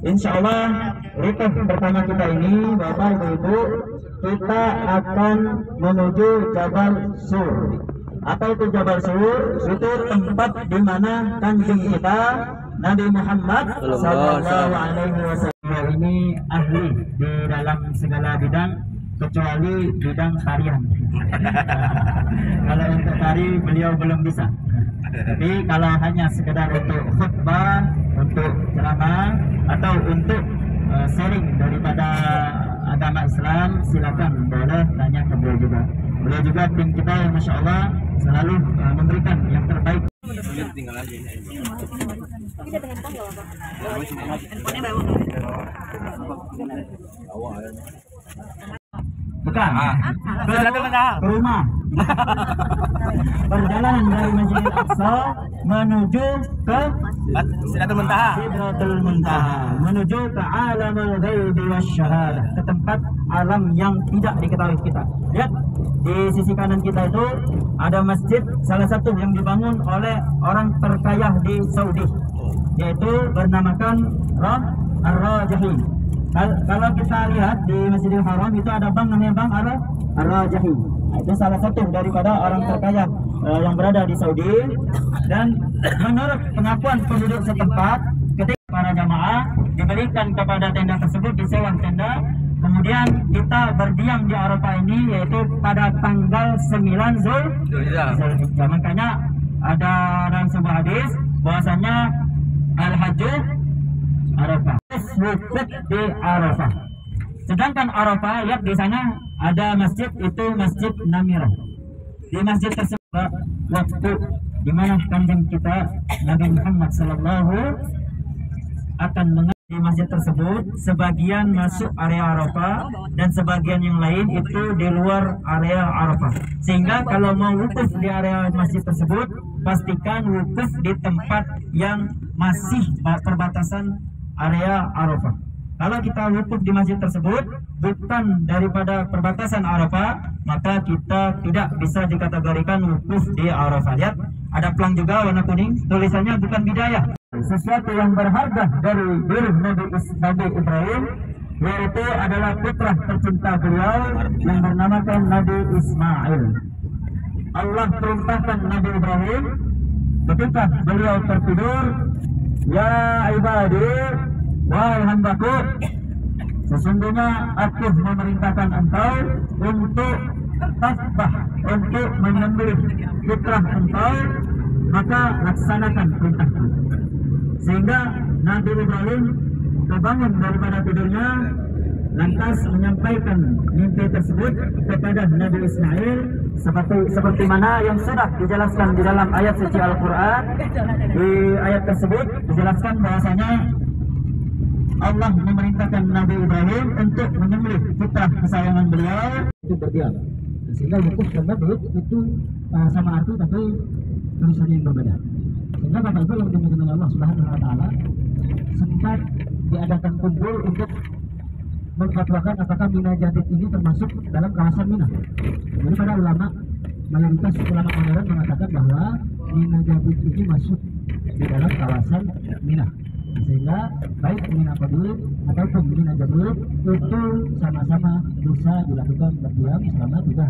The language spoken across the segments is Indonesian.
Insya Allah rukun pertama kita ini, Bapak Ibu, kita akan menuju Jabal Sur. Apa itu Jabal Sur? Itu tempat di mana kanjeng kita Nabi Muhammad Sallallahu Alaihi Wasallam ini ahli di dalam segala bidang kecuali bidang tarian. Kalau untuk tari beliau belum bisa. Tapi kalau hanya sekedar untuk khutbah, untuk ceramah atau untuk sharing daripada agama Islam, silakan boleh tanya ke beliau juga. Beliau juga tim kita yang Masya Allah selalu memberikan yang terbaik. Tinggal aja. Bukan, ke rumah. Perjalanan dari Masjidil Aqsa menuju ke Sidratul Muntaha, menuju ke alamul ghaibi wasyahadah, ke tempat alam yang tidak diketahui kita. Lihat di sisi kanan kita itu ada masjid, salah satu yang dibangun oleh orang terkaya di Saudi, yaitu bernamakan Ar-Rajahi. Kalau kita lihat di Masjidil Haram itu ada bank namanya Bank Ar-Rajahi. Itu salah satu daripada orang terkaya yang berada di Saudi. Dan menurut pengakuan penduduk setempat, ketika para jamaah diberikan kepada tenda tersebut, disewa tenda, kemudian kita berdiam di Arafah ini, yaitu pada tanggal 9 Zulhijjah. Makanya ada dalam sebuah hadis bahwasanya al-hajju Arafah, wukuf di Arafah. Sedangkan Arafah, lihat di sana ada masjid, itu Masjid Namirah. Di masjid tersebut waktu di mana kanjeng kita Nabi Muhammad Sallallahu akan mengaji di masjid tersebut, sebagian masuk area Arafah dan sebagian yang lain itu di luar area Arafah. Sehingga kalau mau wukuf di area masjid tersebut, pastikan wukuf di tempat yang masih perbatasan area Arafah. Kalau kita wukuf di masjid tersebut bukan daripada perbatasan Arafah, maka kita tidak bisa dikategorikan wukuf di Arafah. Lihat, ada pelang juga warna kuning, tulisannya bukan bidayah. Sesuatu yang berharga dari diri Nabi Ibrahim, yaitu adalah putra tercinta beliau yang bernamakan Nabi Ismail. Allah perintahkan Nabi Ibrahim ketika beliau tertidur, ya ibadi, wahai hambaku, sesungguhnya aku memerintahkan engkau untuk tasbah, untuk menyembelih putra engkau, maka laksanakan perintahku. Sehingga Nabi Ibrahim terbangun daripada tidurnya, lantas menyampaikan mimpi tersebut kepada Nabi Ismail, seperti mana yang sudah dijelaskan di dalam ayat suci Al-Quran. Di ayat tersebut dijelaskan bahwasanya Allah memerintahkan Nabi Ibrahim untuk menyembelih putra kesayangan beliau itu berdiam. Sehingga wukuf dan mabud itu sama arti tapi tulisannya yang berbeda. Sehingga Bapak Ibu yang dimuliakan Allah Subhanahu wa Ta'ala, sempat diadakan kumpul untuk memfatwakan apakah Mina Jadid ini termasuk dalam kawasan Mina. Jadi para ulama, mayoritas ulama modern mengatakan bahwa Mina Jadid ini masuk di dalam kawasan Mina. Sehingga baik Mina Qadir ataupun Mina Jadid itu sama-sama bisa dilakukan berdiam selama 3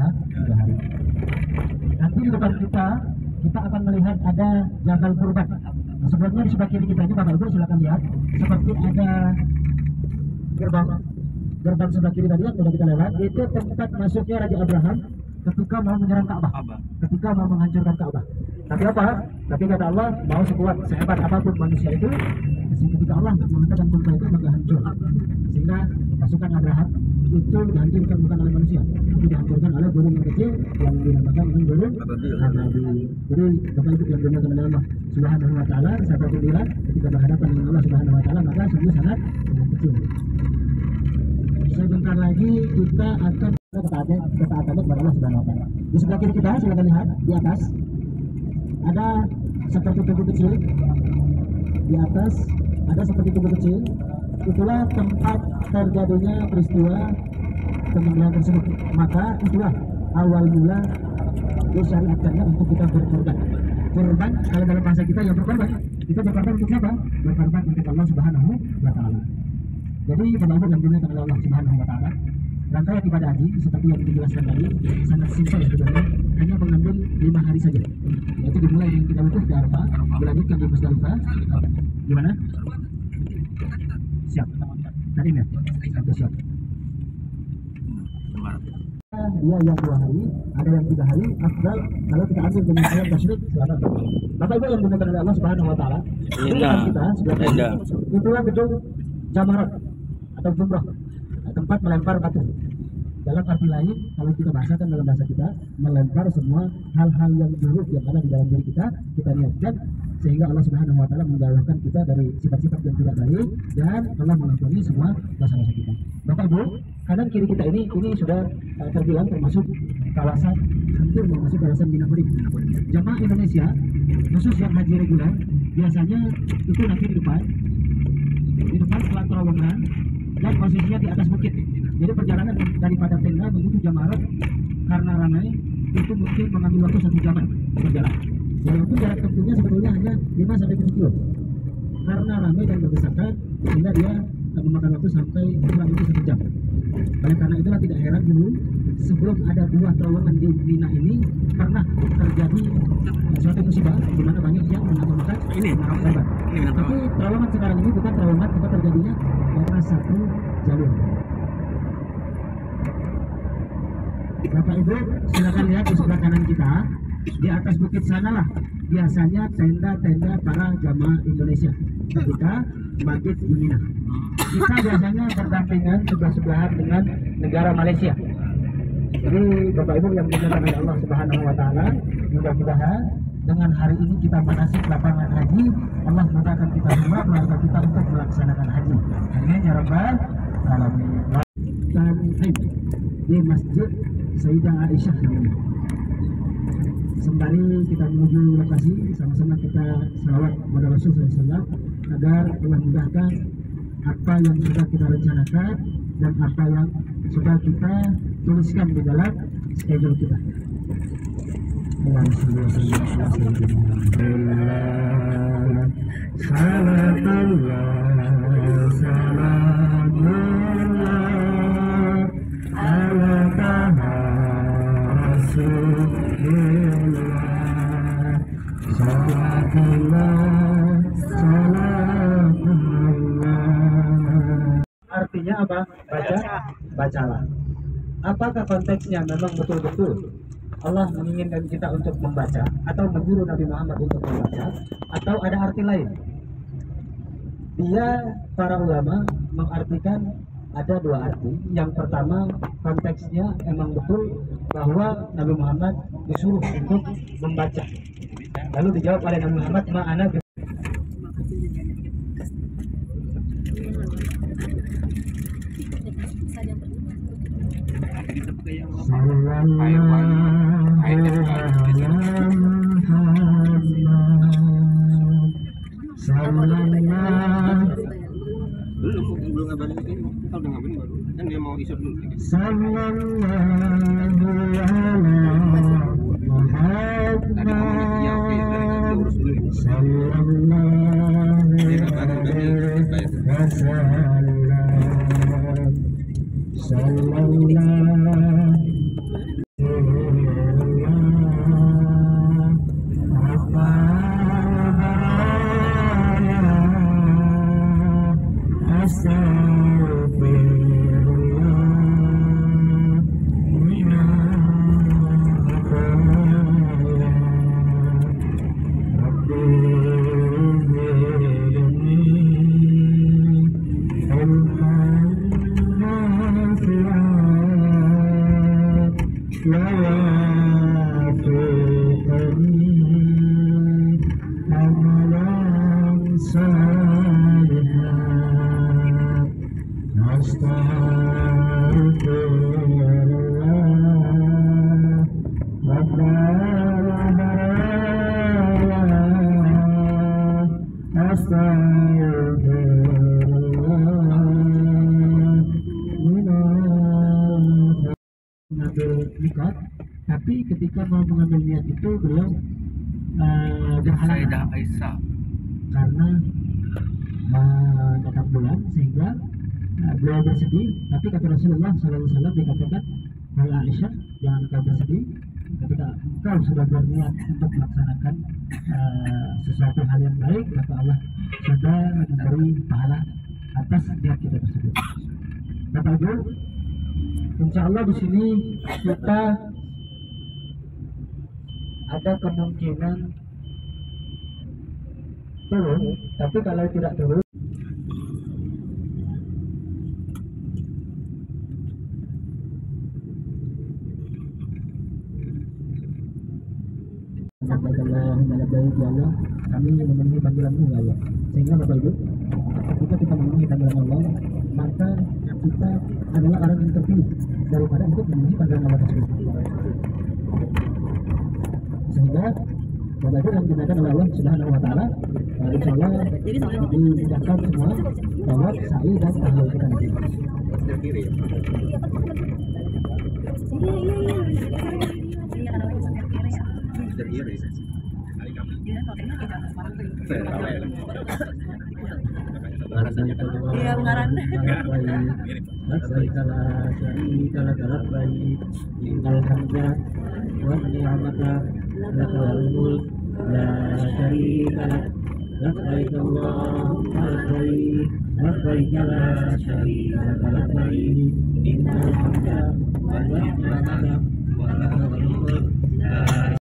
hari. Nanti di depan kita akan melihat ada Jabal Qurban. Nah, sebelumnya di sebelah kiri kita ini Bapak Ibu silakan lihat, seperti ada gerbang sebelah kiri tadi yang sudah kita lewat, itu tempat masuknya Raja Abraham ketika mau menyerang Ka'bah, ketika mau menghancurkan Ka'bah. Tapi apa? Tapi kata Allah, mau sekuat sehebat apapun manusia itu, ketika Allah mengatakan Ka'bah itu maka hancur. Sehingga pasukan Abraham itu dihancurkan bukan oleh manusia, tapi dihancurkan oleh burung yang kecil yang dinamakan dengan burung Nabi. Jadi Bapak Ibu yang dimuliakan oleh Allah Subhanahu wa Ta'ala, siapapun dia ketika berhadapan dengan Allah Subhanahu wa Ta'ala maka sungguh sangat kecil. Sebentar lagi kita akan ketaatannya kepada Allah Subhanahu wa Ta'ala. Di sebelah kiri kita silakan lihat, di atas ada seperti tubuh kecil. Di atas ada seperti tubuh kecil. Itulah tempat terjadinya peristiwa penyembelihan tersebut. Maka itulah awal mula disyariatkannya untuk kita berkorban. Korban kalau dalam bahasa kita yang berkorban. Kita berkorban untuk siapa? Berkorban untuk Allah Subhanahu wa Ta'ala. Jadi Bapak Ibu yang dimuliakan oleh Allah Subhanahu wa taala, rangkaian ibadah haji seperti yang dijelaskan tadi sangat simpel sebetulnya, hanya mengambil 5 hari saja. Yaitu dimulai dengan kita wukuf di Arafah, dilanjutkan di Musdalifah. Gimana? Siap. Tadi ya? Siap. Dia yang 2 hari, ada yang 3 hari. Afdal kalau kita ambil dengan ayat tasyrik selama. Bapak Ibu yang dimuliakan oleh Allah Subhanahu wa taala, kita sebelah itulah gedung Jamarat atau Jumrah, tempat melempar batu. Dalam arti lain, kalau kita bahasakan dalam bahasa kita, melempar semua hal-hal yang buruk yang ada di dalam diri kita niatkan, sehingga Allah Subhanahu wa taala menjauhkan kita dari sifat-sifat yang tidak baik, dan Allah mengampuni semua dosa-dosa kita. Bapak Ibu, kanan kiri kita ini sudah terbilang termasuk kawasan, hampir masuk kawasan Mina Kuning. Jamaah Indonesia khusus yang haji reguler biasanya itu nanti di depan setelah terowongan, dan posisinya di atas bukit. Jadi perjalanan daripada tenda menuju Jamarat karena ramai itu mungkin mengambil waktu 1 jaman berjalan. Walaupun jarak tempuhnya sebetulnya hanya 5-7 kilo. Karena ramai dan berdesakan sehingga dia memakan waktu sampai kurang lebih 1 jam. Oleh karena itulah tidak heran dulu sebelum ada 2 terowongan di Mina ini pernah terjadi suatu musibah di mana banyak yang mengamalkan lebar. Tapi terowongan sekarang ini bukan terowongan tempat terjadinya karena 1 jalur. Bapak Ibu silakan lihat di sebelah kanan kita, di atas bukit sanalah biasanya tenda-tenda para jamaah Indonesia ketika bangkit di Mina. Kita biasanya berdampingan sebelah-sebelahan dengan negara Malaysia. Jadi Bapak Ibu yang dimuliakan oleh Allah Subhanahu wa taala, mudah-mudahan dengan hari ini kita manasik lapangan haji, Allah mudahkan kita semua keluarga kita untuk melaksanakan haji. Amin ya rabbal alamin. Dan di Masjid Sayyidah Aisyah namanya. Sembari kita menuju lokasi, sama-sama kita selawat kepada Rasulullah SAW agar Allah mudahkan apa yang sudah kita rencanakan dan apa yang sudah kita tuliskan di dalam schedule kita. Artinya apa? Bacalah. Apakah konteksnya memang betul-betul Allah menginginkan kita untuk membaca atau menyuruh Nabi Muhammad untuk membaca, atau ada arti lain? Para ulama mengartikan ada 2 arti. Yang pertama, konteksnya emang betul bahwa Nabi Muhammad disuruh untuk membaca. Lalu dijawab oleh Nabi Muhammad, ma'ana belum ngabarin itu, kita udah ngabarin baru kan dia mau isap dulu. Tadi ngomongnya iya oke, dari dia urus dulu. Dia ngabarin tadi niat, tapi ketika mau mengambil niat itu belum berhalangan karena menetap bulan, sehingga beliau bersedih, tapi kata Rasulullah SAW dikatakan, wahai Aisyah, jangan kau bersedih ketika engkau sudah berniat untuk melaksanakan sesuatu hal yang baik, maka Allah sudah memberi pahala atas niat kita tersebut. Bapak Ibu, insya Allah di sini kita ada kemungkinan turun, tapi kalau tidak turun ya Allah, kami memenuhi panggilan-Mu ya Allah. Sehingga Bapak Ibu, ketika kita memenuhi panggilan Allah, maka kita adalah orang yang terpilih daripada untuk memenuhi panggilan Allah tersebut. Sehingga Bapak Ibu yang dimuliakan oleh Allah Subhanahu wa Ta'ala, insya Allah dimudahkan semua tawaf, sa'i dan tahlil kita nanti. Iya, pengarang.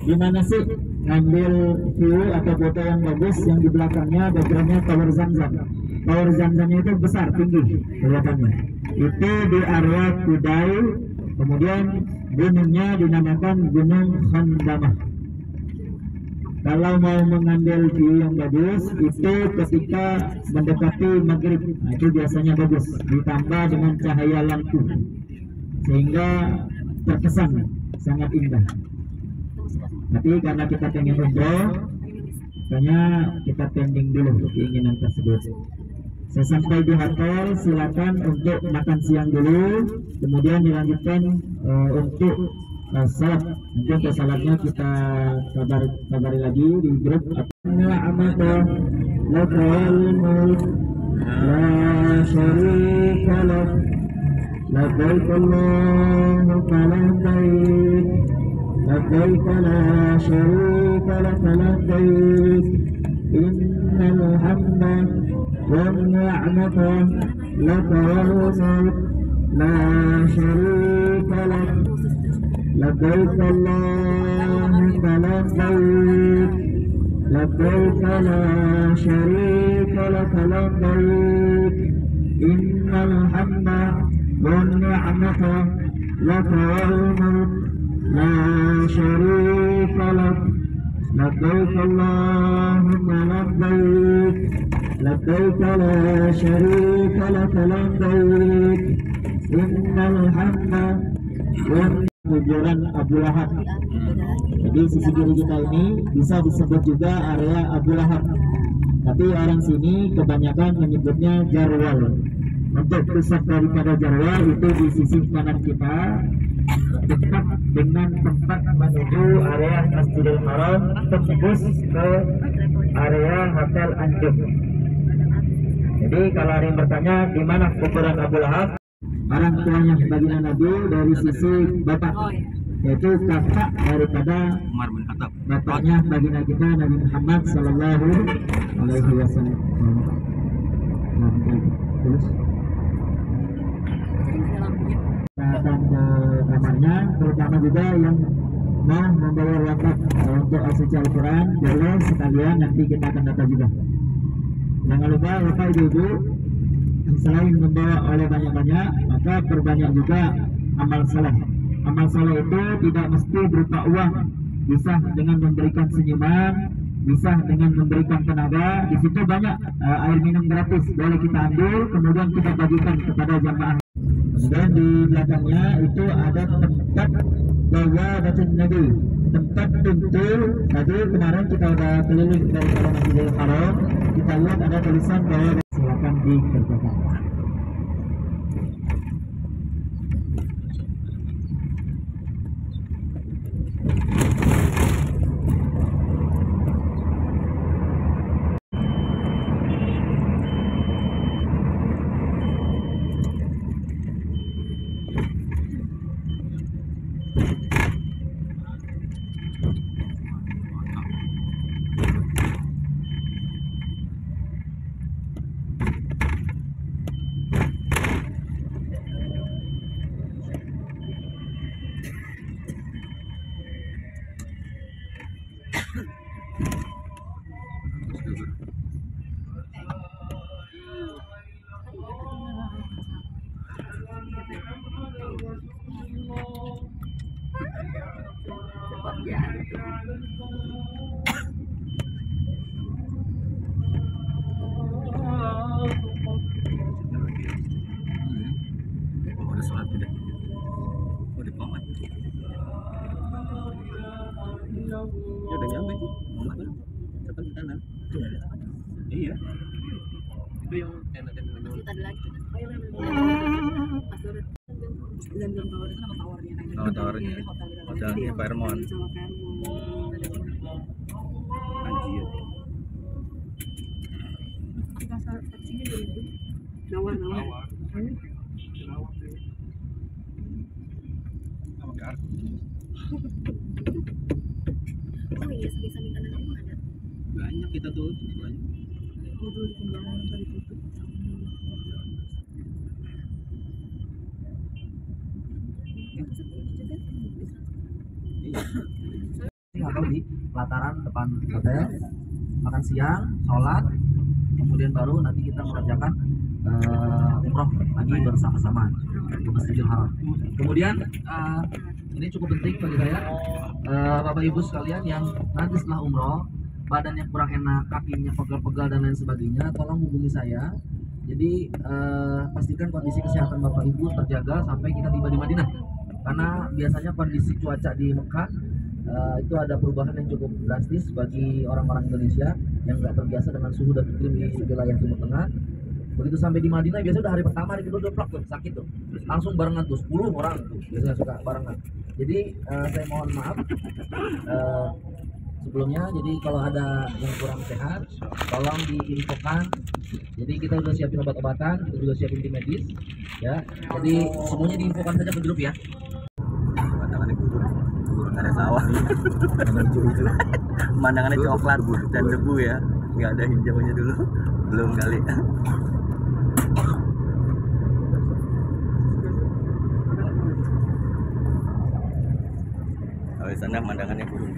Gimana sih ngambil view atau foto yang bagus yang di belakangnya backgroundnya tower Zamzam. Tower Zamzamnya itu besar, tinggi kelihatannya. Itu di area Kudai, kemudian gunungnya dinamakan Gunung Khandamah. Kalau mau mengambil view yang bagus itu ketika mendekati maghrib, nah, itu biasanya bagus, ditambah dengan cahaya lampu sehingga terkesan sangat indah. Tapi karena kita pengen umroh, makanya kita pending dulu keinginan tersebut. Sesampai di hotel, silakan untuk makan siang dulu, kemudian dilanjutkan untuk salat. Nanti untuk salatnya kita kabari lagi di grup. Ni'matullah lakal mulk la syarika lak labbaik Allahumma labbaik labbaik la syarika lak labbaik innal hamda wan ni'mata lak wal mulk la syarika lak labbaik Allahumma labbaik labbaik la syarika lak labbaik innal hamda wan ni'mata lak wal mulk la syarika lak labbaik Allahumma labbaik labbaik la syarika lak labbaik innal hamda wan kuburan Abu Lahab. Jadi sisi kiri kita ini bisa disebut juga area Abu Lahab, tapi orang sini kebanyakan menyebutnya Jarwal. Untuk pusat daripada Jarwal itu di sisi kanan kita, dekat dengan tempat menuju area Masjidil Haram, tembus ke area Hotel Anjum. Jadi kalau ada yang bertanya di mana kuburan Abu Lahab, orang tuanya baginda Nabi dari sisi bapak, yaitu kakak daripada Umar bin Khattab, bapaknya baginda kita Nabi Muhammad Sallallahu Alaihi Wasallam. Terus datang ke kamarnya, terutama juga yang mau membawa wakaf untuk asal Al-Quran, boleh sekalian, nanti kita akan data juga. Jangan lupa Bapak Ibu, selain membawa oleh banyak-banyak, maka perbanyak juga amal saleh. Amal saleh itu tidak mesti berupa uang, bisa dengan memberikan senyuman, bisa dengan memberikan tenaga. Di situ banyak air minum gratis, boleh kita ambil, kemudian kita bagikan kepada jamaah. Dan di belakangnya itu ada tempat Bawadatun Nabi, tempat pintu. Tadi kemarin kita udah keliling dari Masjidil Haram, kita lihat ada tulisan bahwa silakan dikerjakan. Udah sholat udah. Oh, di Paman. Ya udah nyampe tuh. Paman. Depan di kanan. Iya. Itu yang enak-enak. Kita ada lagi. Dan belum tahu itu nama tawarnya. Oh, tawarnya. Hotelnya Fairmont. Anjir. Kita sini dulu. Nawar. Oh iya, samping kanan kamu ada. Banyak kita tuh. Banyak. Oh, dulu pembangunan tadi tutup. Atau di pelataran depan hotel, makan siang, sholat, kemudian baru nanti kita mengerjakan umroh lagi bersama-sama di Masjidil Haram. Kemudian ini cukup penting bagi saya, Bapak Ibu sekalian yang nanti setelah umroh badannya kurang enak, kakinya pegal-pegal dan lain sebagainya, tolong hubungi saya. Jadi pastikan kondisi kesehatan Bapak Ibu terjaga sampai kita tiba di Madinah. Karena biasanya kondisi cuaca di Mekah itu ada perubahan yang cukup drastis bagi orang-orang Indonesia yang nggak terbiasa dengan suhu dan iklim di wilayah Timur Tengah. Begitu sampai di Madinah biasanya udah hari pertama, hari kedua udah plak tuh, sakit tuh, langsung barengan tuh 10 orang tuh biasanya suka barengan. Jadi saya mohon maaf sebelumnya. Jadi kalau ada yang kurang sehat tolong diinfokan. Jadi kita udah siapin obat-obatan, kita juga siapin tim medis ya. Jadi semuanya diinfokan saja ke grup ya. Pemandangannya gurun ada sawah. Pemandangannya coklat dan debu ya, nggak ada hijaunya dulu, belum kali. Kalau di sana pemandangannya gurun.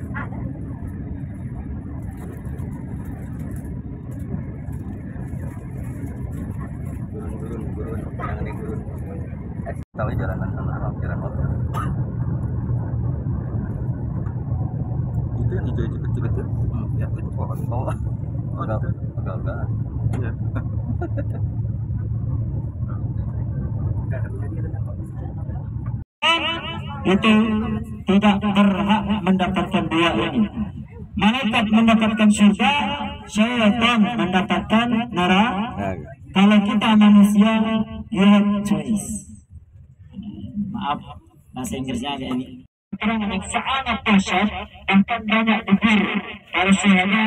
Gurun, pemandangannya gurun. Tahu jalanan sama jalan motor. Itu yang hijau-hijau kecil itu, ya itu pohon. Agak-agak. Iya. Itu tidak berhak mendapatkan dua ini. Malaikat mendapatkan surga, syaitan mendapatkan neraka. Kalau kita manusia, you have choice. Maaf, bahasa Inggrisnya agak ini. Keterangan yang sangat dahsyat, bahkan banyak gugur para syuhada,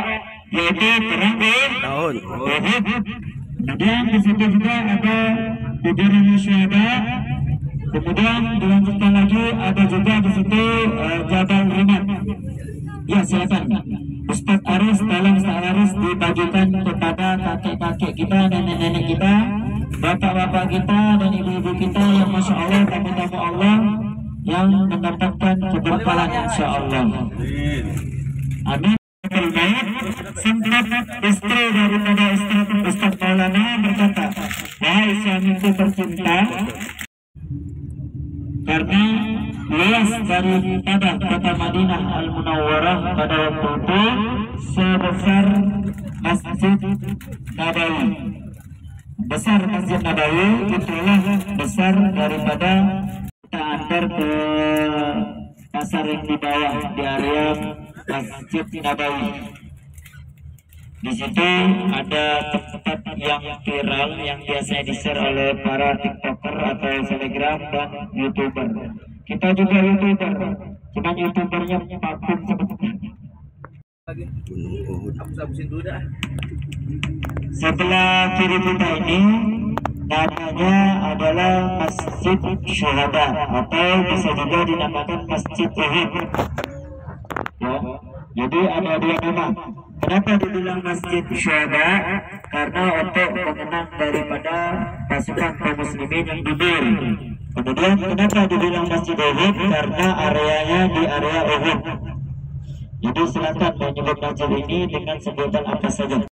yaitu perang Tahun. Uhud. Kemudian di situ juga ada guguran syuhada. Kemudian dilanjutkan lagi ada juga di situ Jabal Rimat. Ya silakan, Ustaz Aris, tolong Ustaz Aris dibagikan kepada kakek-kakek kita, nenek-nenek kita, bapak-bapak kita dan ibu-ibu kita yang masya Allah tamu-tamu Allah yang mendapatkan keberkahan insya Allah. Amin. Sempat istri daripada Ustaz Maulana berkata, wahai suamiku tercinta, karena luas daripada kota Madinah Al-Munawwarah pada waktu itu sebesar Masjid Nabawi. Besar Masjid Nabawi itulah besar daripada kita antar ke pasar yang di bawah di area Masjid Nabawi. Di situ ada tempat yang viral yang biasanya di-share oleh para TikToker atau Telegram dan YouTuber. Kita juga YouTuber, cuma YouTubernya vakum seperti Hapus-hapusin dulu dah. sebelah kiri kita ini namanya adalah Masjid Syuhada atau bisa juga dinamakan Masjid Uhud. Ya, jadi ada dua nama. Kenapa dibilang Masjid Syuhada? Karena untuk mengenang daripada pasukan kaum muslimin yang gugur. Kemudian kenapa dibilang Masjid Uhud? Karena areanya di area Uhud. Jadi silakan menyebut masjid ini dengan sebutan apa saja.